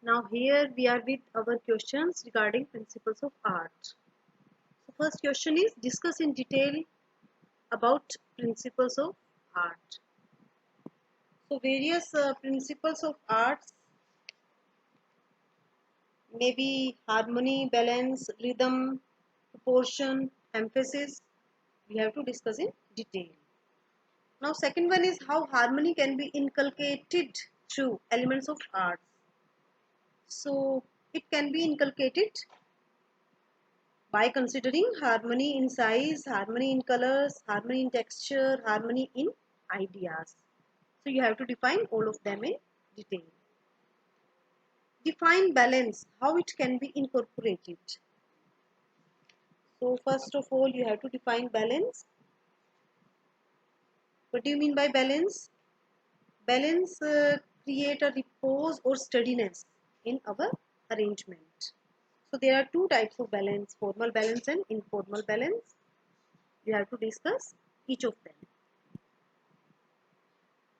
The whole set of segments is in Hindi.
Now here we are with our questions regarding principles of art. So first question is discuss in detail about principles of art. So various principles of arts may be harmony, balance, rhythm, proportion, emphasis. We have to discuss in detail. Now second one is how harmony can be inculcated through elements of art. So it can be inculcated by considering harmony in size, harmony in colors, harmony in texture, harmony in ideas. So you have to define all of them in detail. Define balance, how it can be incorporated. So first of all, you have to define balance. What do you mean by balance? Balance create a repose or steadiness in our arrangement. So there are two types of balance, formal balance and informal balance. We have to discuss each of them.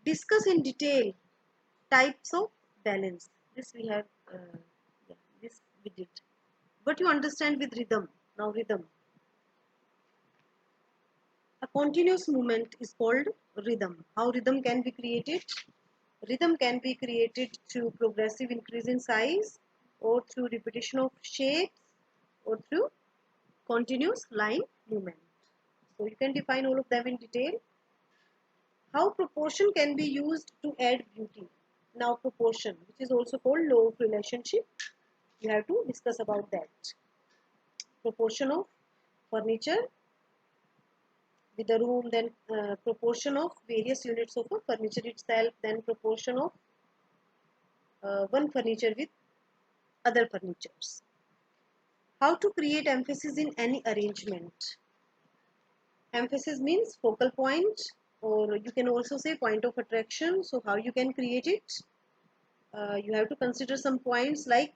Discuss in detail types of balance. This we have, this we did. What you understand with rhythm? Now rhythm. A continuous movement is called rhythm. How rhythm can be created? Rhythm can be created through progressive increase in size or through repetition of shapes or through continuous line movement. So you can define all of them in detail. How proportion can be used to add beauty. Now proportion, which is also called law of relationship, you have to discuss about that. Proportion of furniture with the room, then proportion of various units of a furniture itself, then proportion of one furniture with other furnitures. How to create emphasis in any arrangement. Emphasis means focal point, or you can also say point of attraction. So how you can create it? You have to consider some points like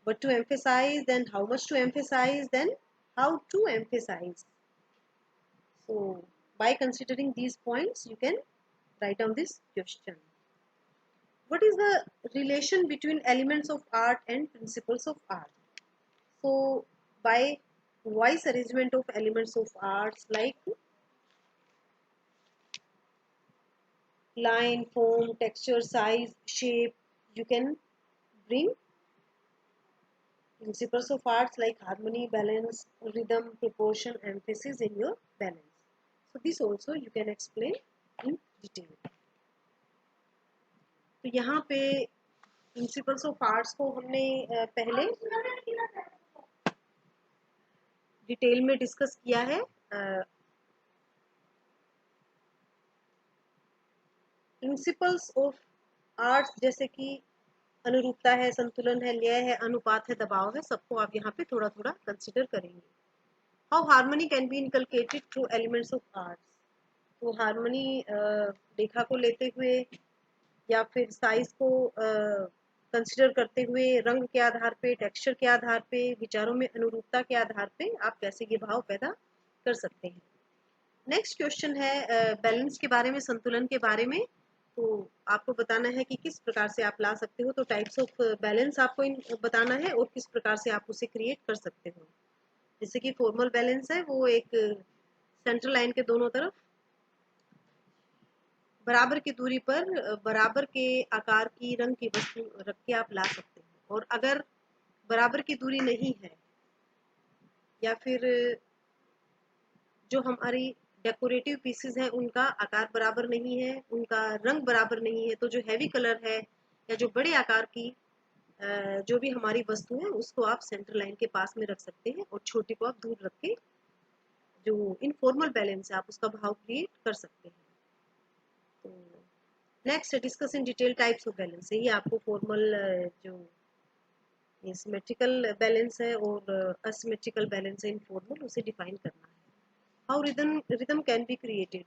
what to emphasize, then how much to emphasize, then how to emphasize. So by considering these points, you can write down this question. What is the relation between elements of art and principles of art? So by wise arrangement of elements of arts like line, form, texture, size, shape, you can bring principles of arts like harmony, balance, rhythm, proportion, emphasis in your balance. So this also you can explain in detail. तो यहाँ पे प्रिंसिपल्स ऑफ आर्ट्स को हमने पहले डिटेल में डिस्कस किया है. प्रिंसिपल्स ऑफ आर्ट्स जैसे कि अनुरूपता है, संतुलन है, लय है, अनुपात है, दबाव है, सबको आप यहाँ पे थोड़ा थोड़ा कंसिडर करेंगे. How harmony can be inculcated through elements of arts. तो हार्मनी रेखा को लेते हुए या फिर साइज को कंसिडर करते हुए, रंग के आधार पे, टेक्सचर के आधार पे, विचारों में अनुरूपता के आधार पे आप कैसे ये भाव पैदा कर सकते हैं. नेक्स्ट क्वेश्चन है बैलेंस के बारे में, संतुलन के बारे में. तो आपको बताना है कि किस प्रकार से आप ला सकते हो. तो टाइप्स ऑफ बैलेंस आपको बताना है और किस प्रकार से आप उसे क्रिएट कर सकते हो. जैसे कि फॉर्मल बैलेंस है, वो एक सेंट्रल लाइन के दोनों तरफ बराबर की दूरी पर बराबर के आकार की, रंग की वस्तु रख के आप ला सकते हैं. और अगर बराबर की दूरी नहीं है या फिर जो हमारी डेकोरेटिव पीसेस हैं उनका आकार बराबर नहीं है, उनका रंग बराबर नहीं है, तो जो हैवी कलर है या जो बड़े आकार की जो भी हमारी वस्तु है उसको आप सेंटर लाइन के पास में रख सकते हैं और छोटी को आप दूर रख के जो इनफॉर्मल बैलेंस है आप उसका भाव क्रिएट कर सकते हैं. तो next discuss in detail types of balance. ये आपको फॉर्मल जो सिमेट्रिकल बैलेंस है और असिमेट्रिकल बैलेंस है इनफॉर्मल, उसे डिफाइन करना है. How rhythm can be created.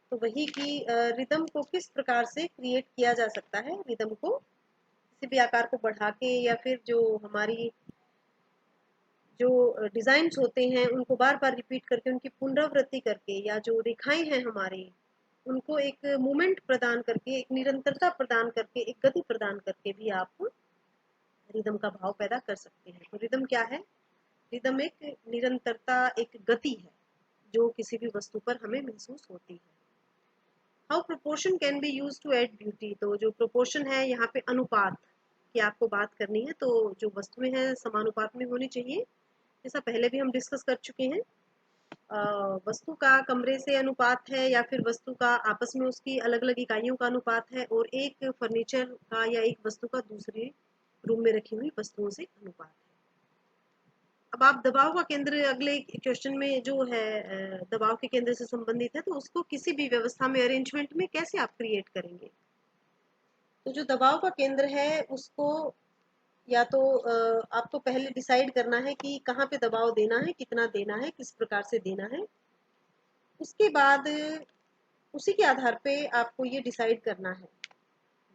तो वही कि रिदम को किस प्रकार से क्रिएट किया जा सकता है. रिदम को किसी भी आकार को बढ़ा के या फिर जो हमारी जो डिजाइन्स होते हैं उनको बार बार रिपीट करके, उनकी पुनरावृत्ति करके, या जो रेखाएं हैं हमारी उनको एक मूवमेंट प्रदान करके, एक निरंतरता प्रदान करके, एक गति प्रदान करके भी आप रिदम का भाव पैदा कर सकते हैं। तो रिदम क्या है? रिदम एक निरंतरता, एक गति है जो किसी भी वस्तु पर हमें महसूस होती है। How proportion can be use to add beauty. तो जो प्रोपोर्शन है, यहाँ पे अनुपात की आपको बात करनी है। तो जो वस्तुएं हैं समानुपात में होनी चाहिए, जैसा पहले भी हम डिस्कस कर चुके हैं। वस्तु का कमरे से अनुपात है या फिर वस्तु का आपस में उसकी अलग अलग इकाइयों का अनुपात है, और एक फर्नीचर का या एक वस्तु का दूसरे रूम में रखी हुई वस्तुओं से अनुपात है। अब आप दबाव का केंद्र अगले क्वेश्चन में जो है दबाव के केंद्र से संबंधित है, तो उसको किसी भी व्यवस्था में अरेंजमेंट में कैसे आप क्रिएट करेंगे। तो जो दबाव का केंद्र है उसको या तो आपको पहले डिसाइड करना है कि कहाँ पे दबाव देना है, कितना देना है, किस प्रकार से देना है। उसके बाद उसी के आधार पे आपको ये डिसाइड करना है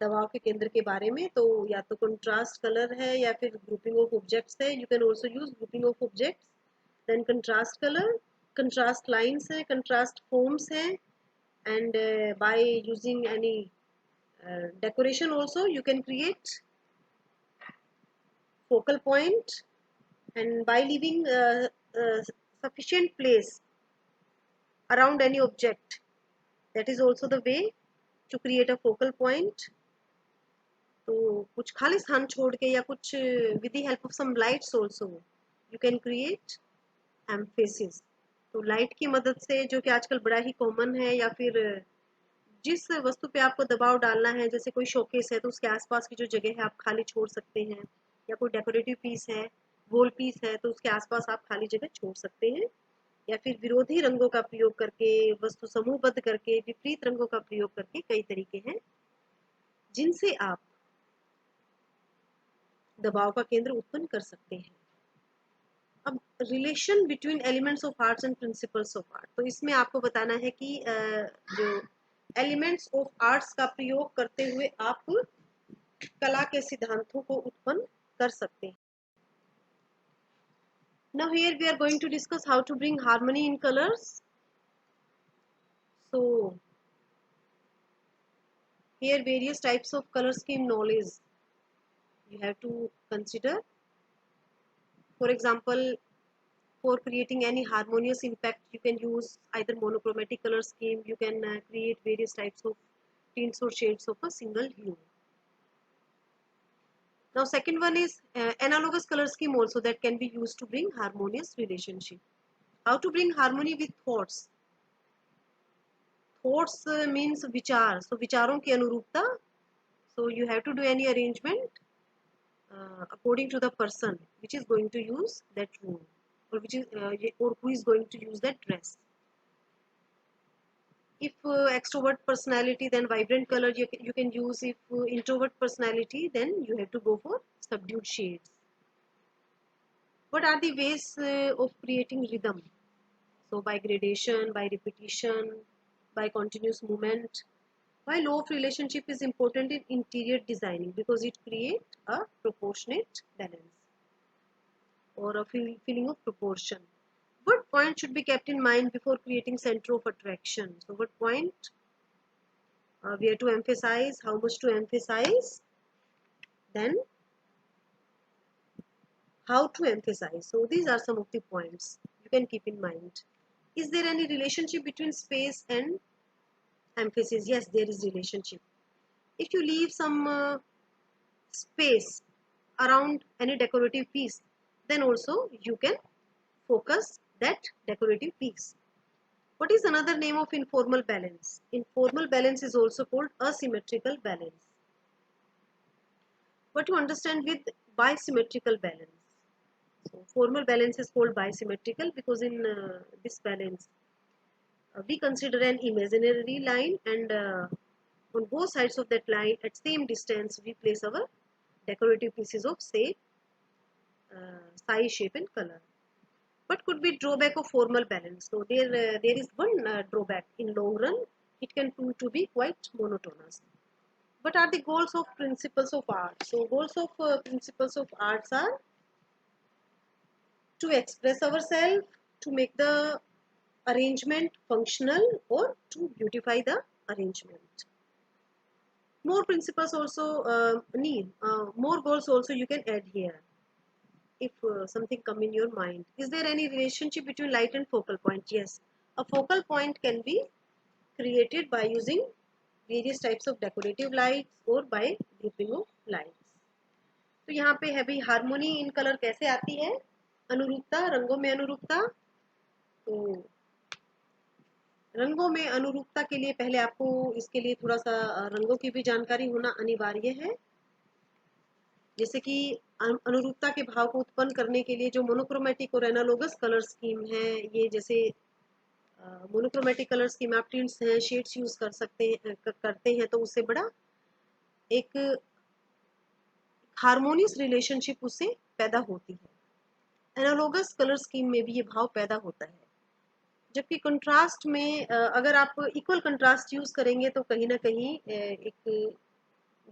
दबाव के केंद्र के बारे में। तो या तो कंट्रास्ट कलर है या फिर ग्रुपिंग ऑफ ऑब्जेक्ट्स है। You can also use grouping of objects, then contrast colour, contrast lines है, कंट्रास्ट फॉर्म्स है, and by using any decoration also you can create focal point, and by leaving sufficient place around any object, that is also the way to create a focal point. तो कुछ खाली स्थान छोड़ के या कुछ with the help of some lights also you can create emphasis। तो लाइट की मदद से, जो कि आजकल बड़ा ही कॉमन है, या फिर जिस वस्तु पे आपको दबाव डालना है, जैसे कोई शोकेस है तो उसके आसपास की जो जगह है आप खाली छोड़ सकते हैं, या कोई डेकोरेटिव पीस है, वॉल पीस है, तो उसके आसपास आप खाली जगह छोड़ सकते हैं। या फिर विरोधी रंगों का प्रयोग करके, वस्तु समूहबद्ध करके, विपरीत रंगों का प्रयोग करके, कई तरीके हैं जिनसे आप दबाव का केंद्र उत्पन्न कर सकते हैं। अब relation between elements of arts and principles of art, तो इसमें आपको बताना है कि जो एलिमेंट्स ऑफ आर्ट्स का प्रयोग करते हुए आप कला के सिद्धांतों को उत्पन्न कर सकते हैं। Now here we are going to discuss how to bring harmony in colors. So here various types of color scheme knowledge you have to consider. For example, for creating any harmonious impact, you can use either monochromatic color scheme. You can create various types of tints or shades of a single hue. Now second one is analogous color scheme also, that can be used to bring harmonious relationship. How to bring harmony with thoughts. Thoughts means vichar, so vicharon ki anurupta. So you have to do any arrangement according to the person which is going to use that room, or which is or who is going to use that dress. If extrovert personality, then vibrant color you can use. If introvert personality, then you have to go for subdued shades. What are the ways of creating rhythm? So by gradation, by repetition, by continuous movement. Why law of relationship is important in interior designing? Because it creates a proportionate balance or a feeling of proportion. What point should be kept in mind before creating center of attraction? So what point we have to emphasize, how much to emphasize, then how to emphasize. So these are some of the points you can keep in mind. Is there any relationship between space and emphasis? Yes, there is relationship. If you leave some space around any decorative piece, then also you can focus that decorative piece. What is another name of informal balance? Informal balance is also called asymmetrical balance. What to understand with bisymmetrical balance? So formal balance is called bisymmetrical because in this balance we consider an imaginary line, and on both sides of that line at same distance we place our decorative pieces of say size, shape and color. What could be drawback of formal balance? So there is one drawback. In long run it can prove to be quite monotonous. What are the goals of principles of art? So goals of principles of arts are to express ourselves, to make the arrangement functional, or to beautify the arrangement. More principles also, more goals also you can add here if something come in your mind. Is there any relationship between light and focal point? Yes, a focal point can be created by using various types of decorative lights or by grouping of lights. तो यहाँ पे है भाई हार्मोनी इन कलर कैसे आती है, अनुरूपता, रंगों में अनुरूपता। तो रंगों में अनुरूपता के लिए पहले आपको इसके लिए थोड़ा सा रंगों की भी जानकारी होना अनिवार्य है। जैसे कि अनुरूपता के भाव को उत्पन्न करने के लिए जो मोनोक्रोमेटिक और एनालोगस कलर स्कीम है, ये जैसे मोनोक्रोमेटिक कलर स्कीम आप टिंट्स हैं, शेड्स यूज कर सकते हैं, करते हैं, तो उससे बड़ा एक हार्मोनियस रिलेशनशिप उससे पैदा होती है। एनालोगस कलर स्कीम में भी ये भाव पैदा होता है। जबकि कंट्रास्ट में अगर आप इक्वल कंट्रास्ट यूज करेंगे तो कहीं ना कहीं एक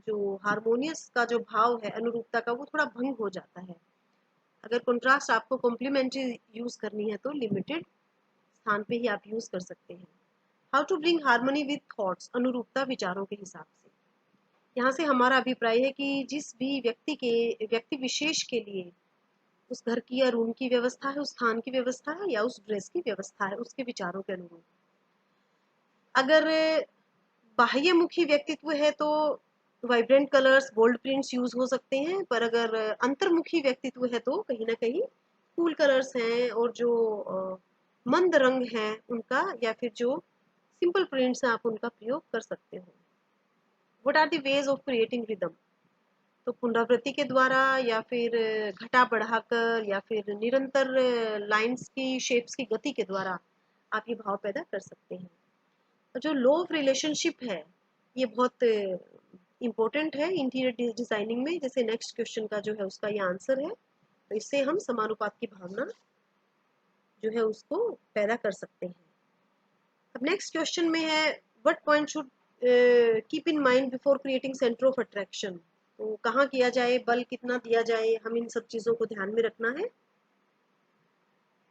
जो हार्मोनियस का जो भाव है अनुरूपता का, वो थोड़ा भंग हो जाता है। अगर कंट्रास्ट आपको कॉम्प्लीमेंट्री यूज करनी है तो लिमिटेड स्थान पे ही आप यूज कर सकते हैं। How to bring harmony with thoughts, अनुरूपता विचारों के हिसाब से। यहाँ से हमारा अभिप्राय है कि जिस भी व्यक्ति विशेष के लिए उस घर की या रूम की व्यवस्था है, उस स्थान की व्यवस्था है या उस ड्रेस की व्यवस्था है, उसके विचारों के अनुरूप। अगर बाह्यमुखी व्यक्तित्व है तो vibrant colours, bold prints use हो सकते हैं, पर अगर अंतर्मुखी व्यक्तित्व है तो कहीं ना कहीं कूल कलर्स हैं और जो मंद रंग हैं उनका, या फिर जो सिंपल प्रिंट्स हैं, आप उनका प्रयोग कर सकते हो। What are the ways of creating rhythm? तो पुनरावृत्ति के द्वारा, या फिर घटा बढ़ाकर, या फिर निरंतर लाइंस की, शेप्स की गति के द्वारा आप ये भाव पैदा कर सकते हैं। तो जो लॉ ऑफ रिलेशनशिप है ये बहुत इम्पोर्टेंट है इंटीरियर डिजाइनिंग में। जैसे नेक्स्ट क्वेश्चन का जो है उसका ये आंसर है, तो इससे हम समानुपात की भावना जो है उसको पैदा कर सकते हैं। अब नेक्स्ट क्वेश्चन में है what point should keep in mind before creating centre of attraction. तो कहाँ किया जाए, बल कितना दिया जाए, हम इन सब चीजों को ध्यान में रखना है।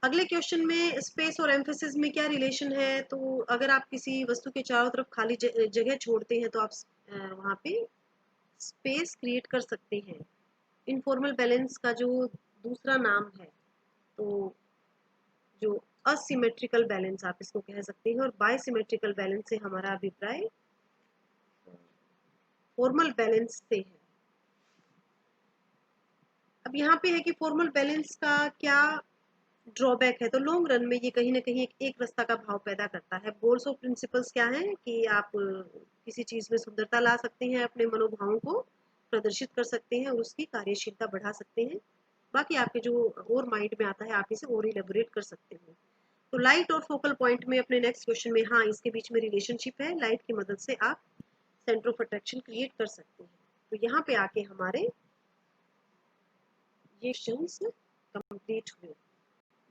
अगले क्वेश्चन में स्पेस और एम्फेसिस में क्या रिलेशन है। तो अगर आप किसी वस्तु के चारों तरफ खाली जगह छोड़ते हैं तो आप वहाँ पे स्पेस क्रिएट कर सकते हैं। इनफॉर्मल बैलेंस का जो दूसरा नाम है, तो जो असिमेट्रिकल बैलेंस आप इसको कह सकते हैं, और बायसिमेट्रिकल बैलेंस से हमारा अभिप्राय फॉर्मल बैलेंस से है। अब यहाँ पे है कि फॉर्मल बैलेंस का क्या ड्रॉबैक है। तो लॉन्ग रन में ये कहीं ना कहीं एक रास्ता का भाव पैदा करता है। गोल्स और प्रिंसिपल्स क्या है कि आप किसी चीज में सुंदरता ला सकते हैं, अपने मनोभावों को प्रदर्शित कर सकते हैं और उसकी कार्यशीलता बढ़ा सकते हैं। बाकी आपके जो और माइंड में आता है आप इसे और इलेबोरेट कर सकते हो। तो लाइट और फोकल पॉइंट में अपने नेक्स्ट क्वेश्चन में, हाँ, इसके बीच में रिलेशनशिप है। लाइट की मदद से आप सेंटर ऑफ अट्रैक्शन क्रिएट कर सकते हैं। तो यहाँ पे आके हमारे ये क्वेश्चंस कंप्लीट हुए।